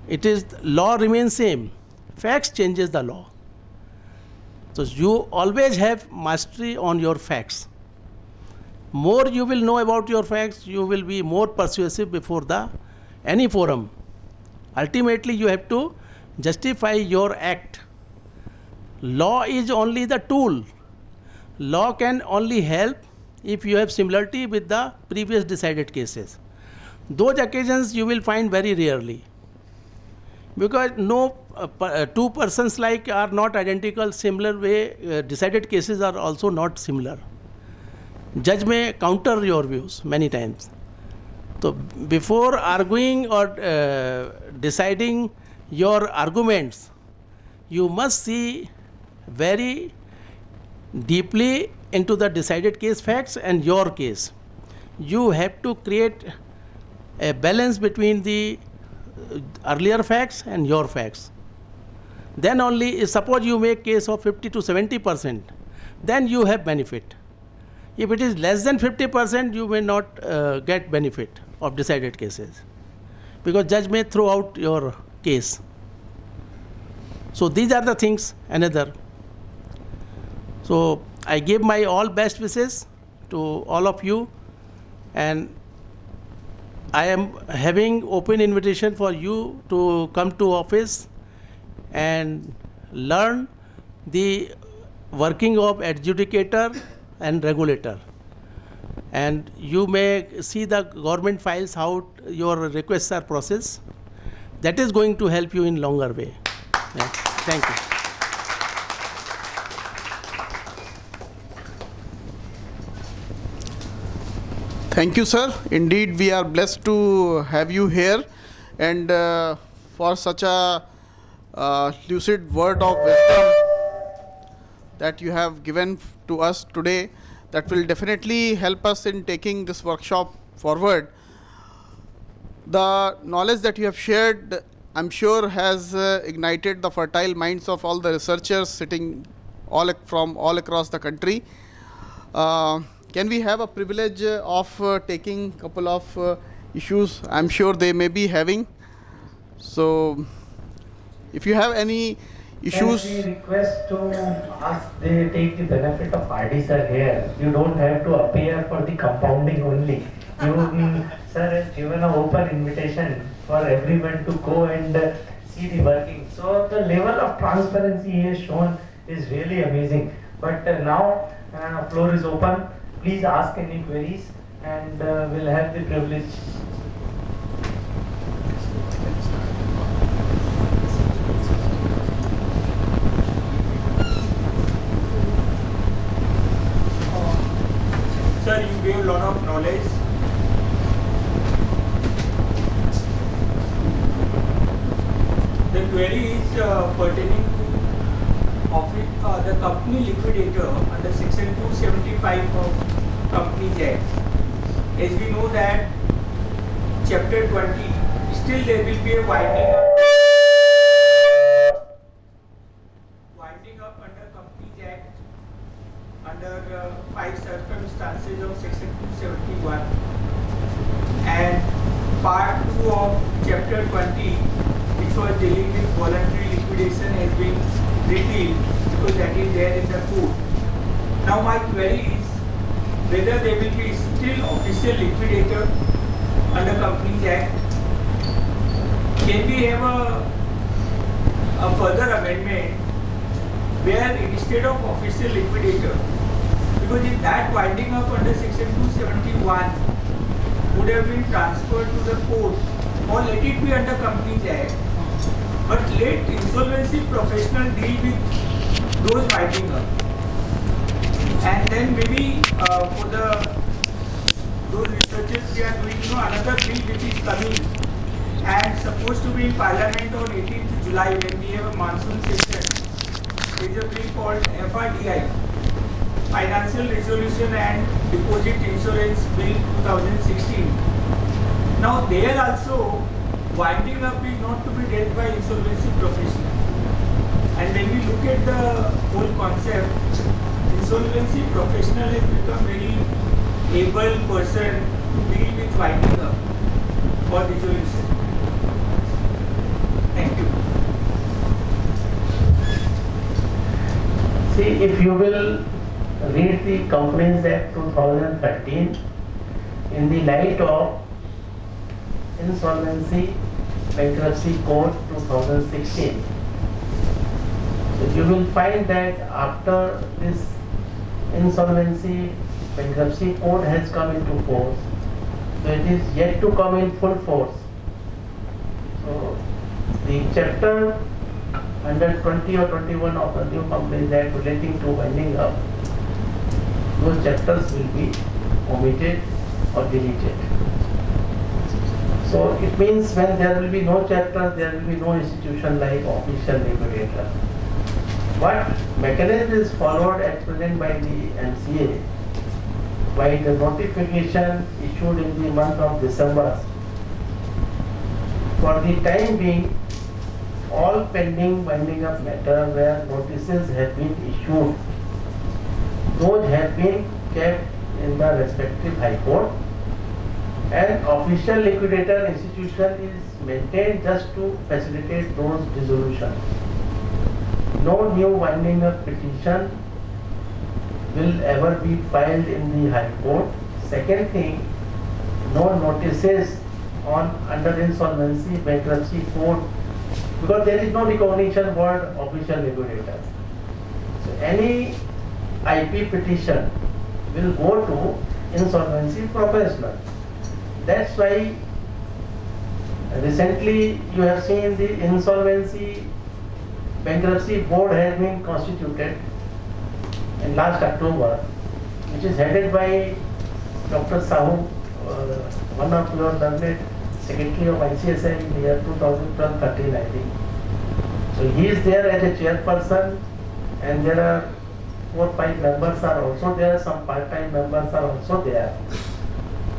It is law remains same. Facts changes the law. So you always have mastery on your facts. More you will know about your facts, you will be more persuasive before the any forum. Ultimately, you have to justify your act. Law is only the tool. Law can only help if you have similarity with the previous decided cases. Those occasions you will find very rarely, because no two persons like are not identical. Similar way decided cases are also not similar. Judge may counter your views many times. So before arguing or deciding your arguments, you must see very deeply into the decided case facts and your case. You have to create a balance between the earlier facts and your facts. Then only, suppose you make case of 50 to 70%, then you have benefit. If it is less than 50%, you may not get benefit of decided cases, because judge may throw out your case. So these are the things. Another. So I give my all best wishes to all of you, and I am having open invitation for you to come to office and learn the working of adjudicator and regulator. And you may see the government files, how your requests are processed. That is going to help you in longer way. Yeah. Thank you. Thank you, sir. Indeed, we are blessed to have you here, and for such a lucid word of wisdom that you have given to us today, that will definitely help us in taking this workshop forward. The knowledge that you have shared, I'm sure, has ignited the fertile minds of all the researchers sitting from all across the country. Can we have a privilege of taking a couple of issues I'm sure they may be having? So if you have any issues. Can we request to ask they take the benefit of RD sir here? You don't have to appear for the compounding only. You, sir, has given an open invitation for everyone to go and see the working. So the level of transparency he has shown is really amazing. But now floor is open. Please ask any queries, and we'll have the privilege. Sir, you gave a lot of knowledge. The query is pertaining to the company liquidator under section 275 of Companies Act. As we know that chapter 20, still there will be a winding up under Companies Act under 5 circumstances of section 271, and part 2 of chapter 20, which was dealing with voluntary liquidation, has been repealed because that is there in the code. Now my query is whether there will be still official liquidator under Companies Act. Can we have a further amendment where instead of official liquidator, because if that winding up under section 271 would have been transferred to the court, or let it be under Companies Act, but let insolvency professional deal with those winding up. And then maybe for those researchers we are doing, another bill which is coming and supposed to be in Parliament on 18th July when we have a monsoon session. There is a bill called FRDI, Financial Resolution and Deposit Insurance Bill 2016. Now there also winding up is not to be dealt by insolvency professional. And when we look at the whole concept, insolvency professional has become very able person to deal with winding up or dissolution. See, if you will read the Companies Act 2013 in the light of Insolvency Bankruptcy Code 2016, so you will find that after this Insolvency Bankruptcy Code has come into force, so it is yet to come in full force. So the chapter under 20 or 21 of the new Companies Act relating to winding up, those chapters will be omitted or deleted. So it means when there will be no chapter, there will be no institution like official liquidator. What mechanism is followed at present by the MCA, by the notification issued in the month of December, for the time being, all pending winding up matter where notices have been issued, those have been kept in the respective High Court, and official liquidator institution is maintained just to facilitate those resolutions. No new winding up petition will ever be filed in the High Court. Second thing, no notices on under Insolvency Bankruptcy Code, because there is no recognition word official liquidator. So any IP petition will go to insolvency professional. That's why recently you have seen the Insolvency Bankruptcy Board has been constituted in last October, which is headed by Dr. Sahu, one of your learned Secretary of ICSI in the year 2012-13, I think. So he is there as a chairperson, and there are 4 or 5 members are also there, some part-time members are also there.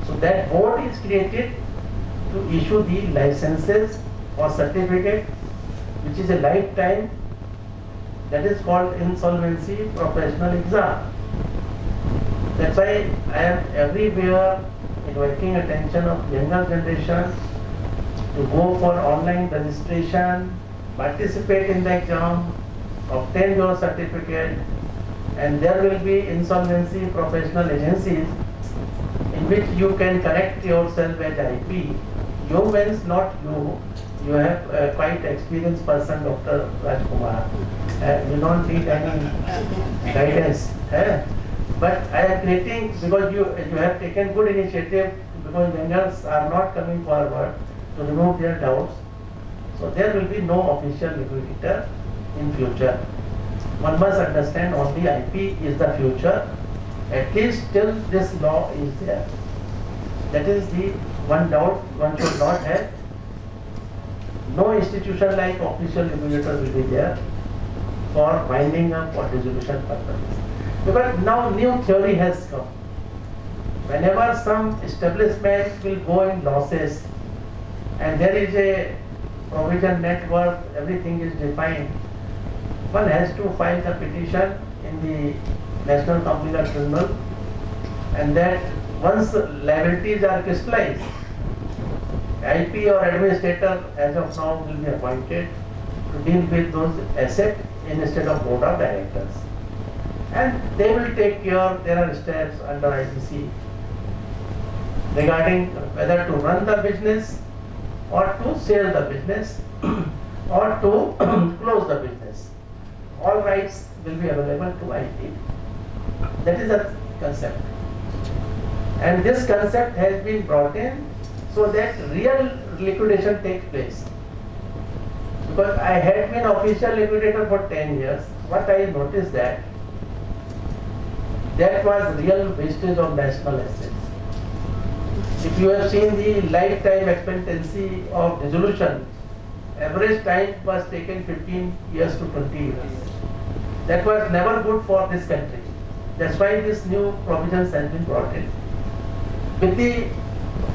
So that board is created to issue the licenses or certificate, which is a lifetime, that is called Insolvency Professional Exam. That's why I am everywhere inviting attention of younger generation to go for online registration, participate in the exam, obtain your certificate, and there will be insolvency professional agencies in which you can connect yourself as IP. You means not you. You have a quite experienced person, Dr. Rajkumar. You don't need any guidance. But I am creating, because you have taken good initiative, because youngers are not coming forward to remove their doubts. So there will be no official liquidator in future. One must understand only IP is the future, at least till this law is there. That is the one doubt one should not have. No institution like official liquidator will be there for winding up or resolution purposes. Because now new theory has come. Whenever some establishment will go in losses and there is a provision net worth, everything is defined, one has to file the petition in the National Company Law Tribunal, and that once liabilities are crystallized, IP or administrator as of now will be appointed to deal with those assets instead of board of directors. And they will take care, there are steps under IBC regarding whether to run the business or to sell the business or to close the business. All rights will be available to IP. That is the concept. And this concept has been brought in so that real liquidation takes place. Because I had been official liquidator for 10 years, what I noticed that was real wastage of national assets. If you have seen the lifetime expectancy of resolution, average time was taken 15 years to 20 years. That was never good for this country. That's why this new provisions has been brought in, with the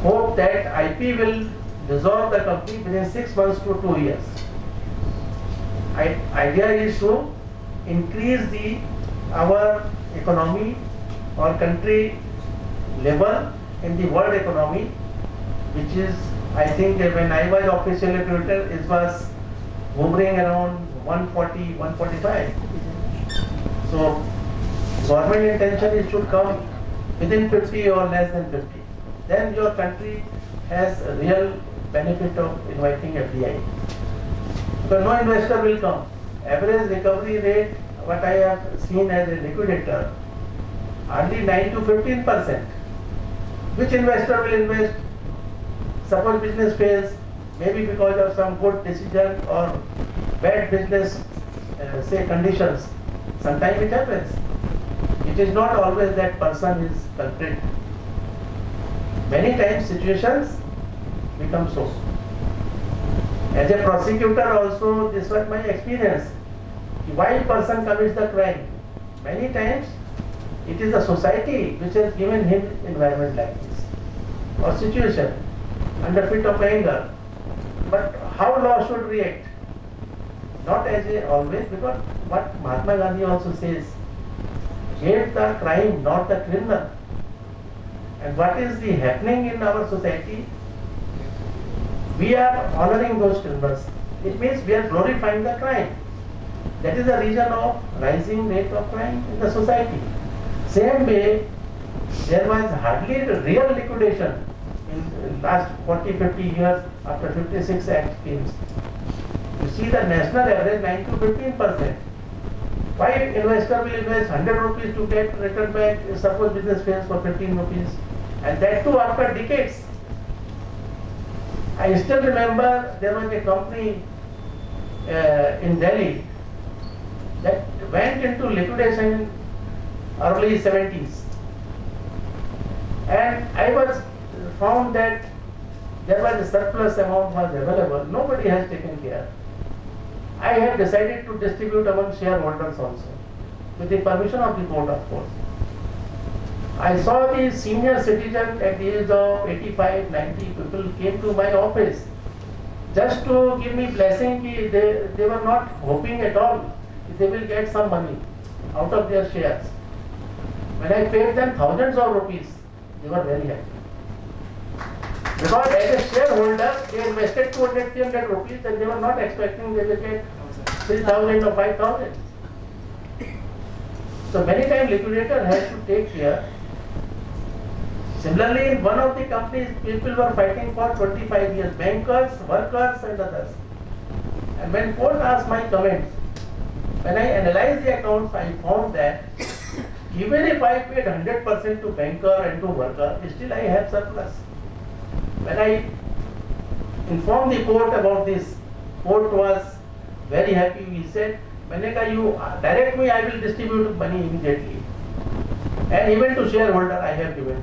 hope that IP will dissolve the company within 6 months to 2 years. Idea is to increase our economy or country level in the world economy, which is, I think when I was official liquidator, it was hovering around 140, 145. So government intention is to come within 50 or less than 50. Then your country has a real benefit of inviting FDI. So no investor will come. Average recovery rate, what I have seen as a liquidator, hardly 9 to 15%. Which investor will invest? Suppose business fails, maybe because of some good decision or bad business, say conditions. Sometimes it happens. It is not always that person is culprit. Many times situations become so. As a prosecutor also, this was my experience. Why person commits the crime? Many times it is the society which has given him environment like this or situation under fit of anger. But how law should react? Not as a always, because what Mahatma Gandhi also says, hate the crime, not the criminal. And what is the happening in our society? We are honoring those criminals. It means we are glorifying the crime. That is the reason of rising rate of crime in the society. Same way, there was hardly real liquidation in last 40-50 years after 56 Act schemes. You see the national average 9 to 15%. Why investor will invest 100 rupees to get return back, suppose business fails for 15 rupees, and that too after decades. I still remember there was a company in Delhi that went into liquidation in early 70s. And I was found that there was a surplus amount was available. Nobody has taken care. I have decided to distribute among shareholders also, with the permission of the board, of course. I saw the senior citizen at the age of 85, 90 people came to my office just to give me blessing. They were not hoping at all that they will get some money out of their shares. When I paid them thousands of rupees, they were very happy. Because as a shareholder, they invested 200, 300 rupees and they were not expecting they will get 3,000 or 5,000. So many times liquidator has to take care. Similarly, in one of the companies, people were fighting for 25 years, bankers, workers and others. And when court asked my comments, when I analyzed the accounts, I found that even if I paid 100% to banker and to worker, still I have surplus. When I informed the court about this, court was very happy. He said, Maneka, you direct me, I will distribute money immediately. And even to shareholder I have given.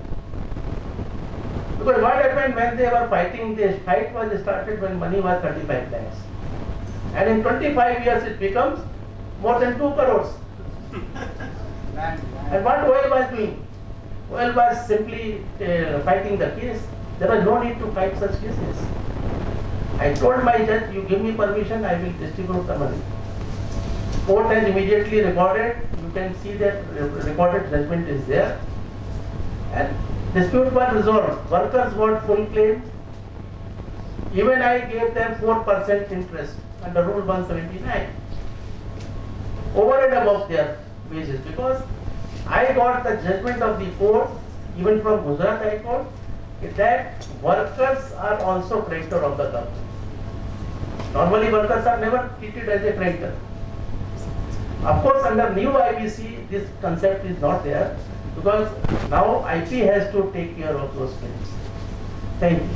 Because what happened when they were fighting, this fight was started when money was 35 lakhs. And in 25 years it becomes more than 2 crores. And what OL was doing? OL was simply fighting the case. There was no need to fight such cases. I told my judge, you give me permission, I will distribute the money. Court has immediately recorded. You can see that recorded judgment is there. And dispute was resolved. Workers got full claim. Even I gave them 4% interest under Rule 179 over and above their wages, because I got the judgment of the court, even from Gujarat High Court, that workers are also creditor of the company. Normally workers are never treated as a creditor. Of course, under new IBC, this concept is not there, because now IP has to take care of those claims. Thank you.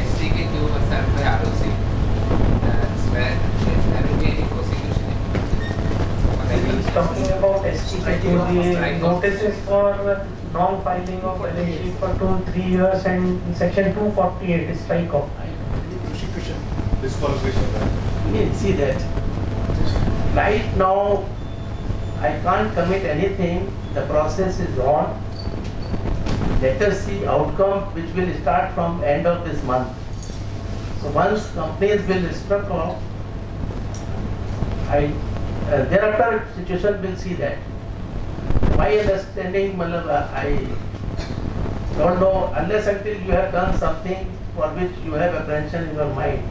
STK2 was served by ROC. Where there will be any prosecution. He's talking about STK2, the notices for non-filing of balance sheet for 2-3 years and section 248 is strike off. Prosecution, disqualification. See that. Right now, I can't commit anything. The process is on. Let us see outcome, which will start from end of this month. So once companies will struck off, thereafter situation will see that. My understanding, I don't know, unless until you have done something for which you have apprehension in your mind,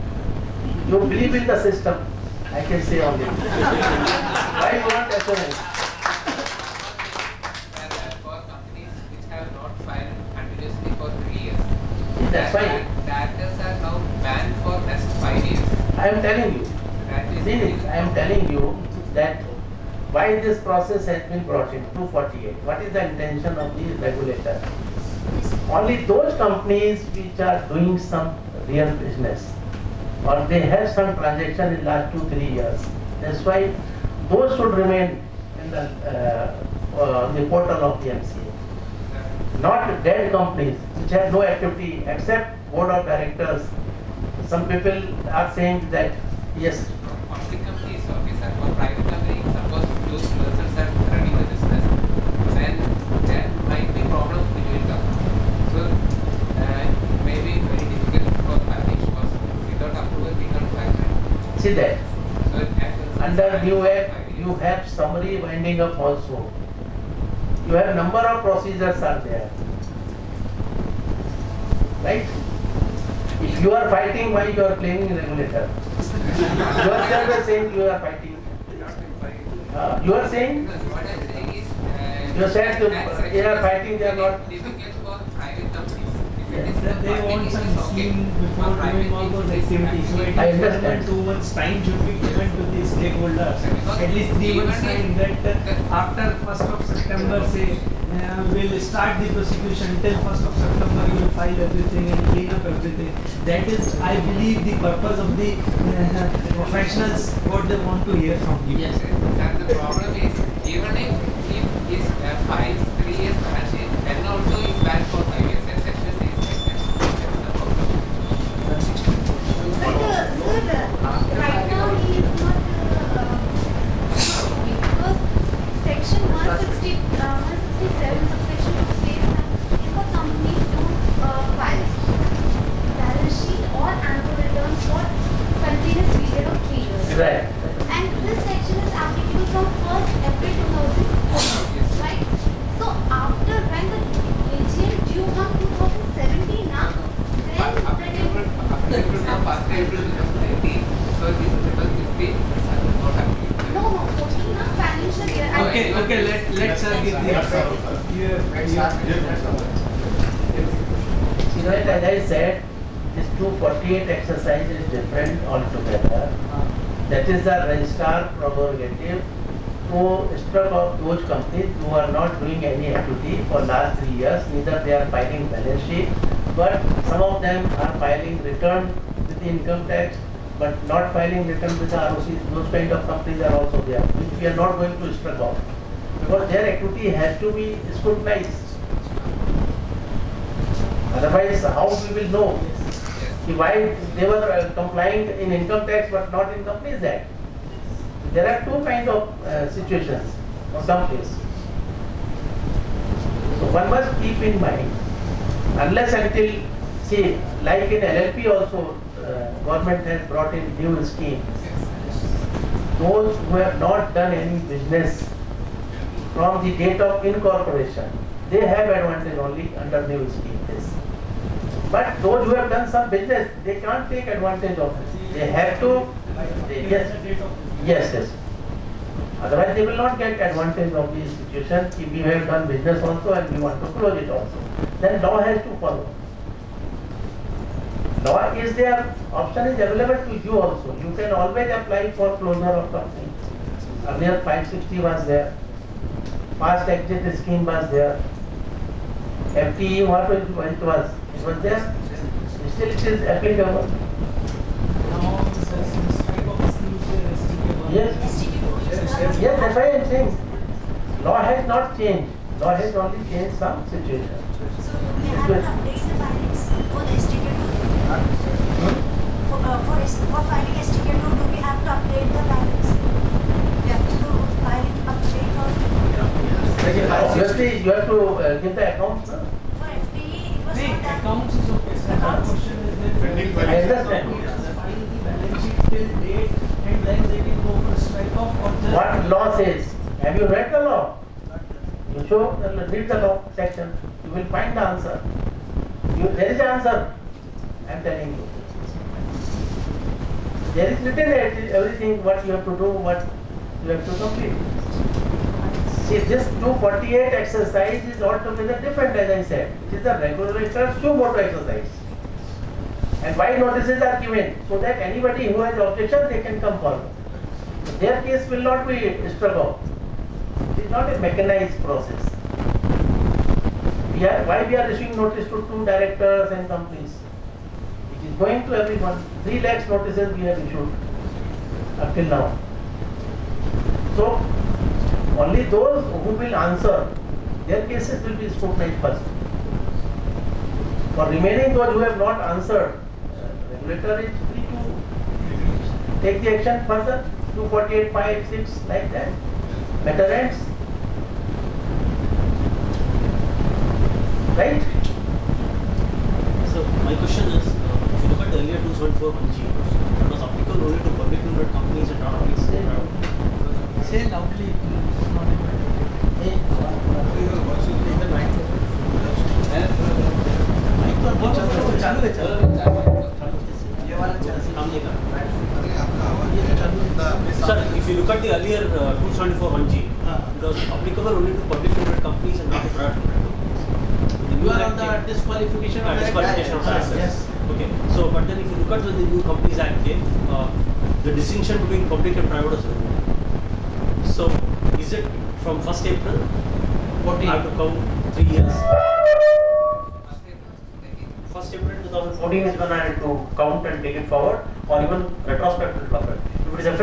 you believe in the system, I can say only. Why you want assurance? For companies which have not filed continuously for 3 years, That's why directors are now banned for next 5 years. I am telling you. That is See, I am telling you that why this process has been brought in 248. What is the intention of the regulator? Only those companies which are doing some real business or they have some transaction in last 2-3 years. That's why those should remain in the portal of the MCA. Not dead companies which have no activity except board of directors. Some people are saying that yes. public companies, okay, sir. For private companies, suppose those persons are running the business, then there might be problems between them. So it may be very difficult for filing because without approval we can't file. See that. So Under new act, you have summary winding up also. You have number of procedures are there. Right? If you are fighting, why you are blaming regulator? You are saying you are fighting. You are saying what I'm saying is, you said they are fighting, they are not. difficult for private companies. If Yes. it is for They public, want it some is okay. scheme before For private, doing all those it is activities. So actually- at I least 1 understand. or 2 months time should be given to the stakeholders. Because At least 3 months even time if that the- after 1st of September say we'll start the prosecution till 1st of September you will file everything and clean up everything. That is I believe the purpose of the professionals what they want to hear from you. Yes, sir. And the problem is, even if he files 3 years balance sheet, then also is banned for 5 years. And section says like that. That's the problem. But sir, right now he is not because section 167 subsection 2 says that if a company don't file balance sheet or annual return for continuous period of 3 years. Right. And this section is applicable from 1st April 2014, right? So after when the AGM due on 2017 now, then After April, from 1st April 2019, so this is April 16, not applicable. no 14 now financial year. Okay, let's give the You know, as I said, this 248 exercise is different altogether. That is the registrar prerogative to instruct of those companies who are not doing any activity for last 3 years, neither they are filing balance sheet, but some of them are filing return with the income tax, but not filing return with the ROC. Those kind of companies are also there, which we are not going to instruct of, because their activity has to be scrutinized. Otherwise, how we will know why they were complying in income tax but not in companies act? There are two kind of situations for companies. So one must keep in mind, unless until, see, like in LLP also, government has brought in new scheme. Those who have not done any business from the date of incorporation, they have advantage only under new scheme. Yes. But those who have done some business, they can't take advantage of it. They have to, yes. Otherwise, they will not get advantage of the situation. If we have done business also and we want to close it also, then law has to follow. Law is there, option is available to you also. You can always apply for closure of company. Earlier 560 was there, fast exit scheme was there, FTE what it was there, still it is applicable. Now, since type of schemes were restricted. Yes, yes, that's why I am saying, law has not changed, law has only changed some situation. So we have to update the filings for the STK2. For filing STK2, do we have to update the filings? We have to do filing update or Obviously, you have to give the accounts. for FTE it was See, not done. accounts is okay. Sir, our question is that Pending I understand. file the balance sheet till date and then they can go for strike off or just. What law says? Have you read the law? You show, read the law section. You will find the answer. There is the answer. I'm telling you. There is written everything what you have to do, what you have to complete. See, this 248 exercise is altogether different, as I said. It is a regulator sumoto exercise. And why notices are given? So that anybody who has objection, they can come forward. Their case will not be struck out. It is not a mechanized process. Why we are issuing notice to 2 directors and companies? It is going to everyone. 3 lakhs notices we have issued up till now. So only those who will answer, their cases will be scrutinized first. For remaining those who have not answered, regulator is free to take the action further, 248, 5, 6, like that. Matter ends. Right? So my question is, if you look at the earlier 274(1)(g), it was applicable only to public limited companies and not applicable to private. Say loudly. Not able to hear. चालू है ये वाला काम नहीं कर रहा। Sir, if you look at the earlier 274(1)(g), it was applicable only to public limited companies and not to private limited companies. You are on the disqualification of disqualification of that. assets. Yes. Okay. So, but then if you look at when the new Companies Act came, the distinction between public and private was removed. So, is it from 1st April? I have to count 3 years. 1st April 2014 is when I have to count and take it forward, or even retrospective. If it is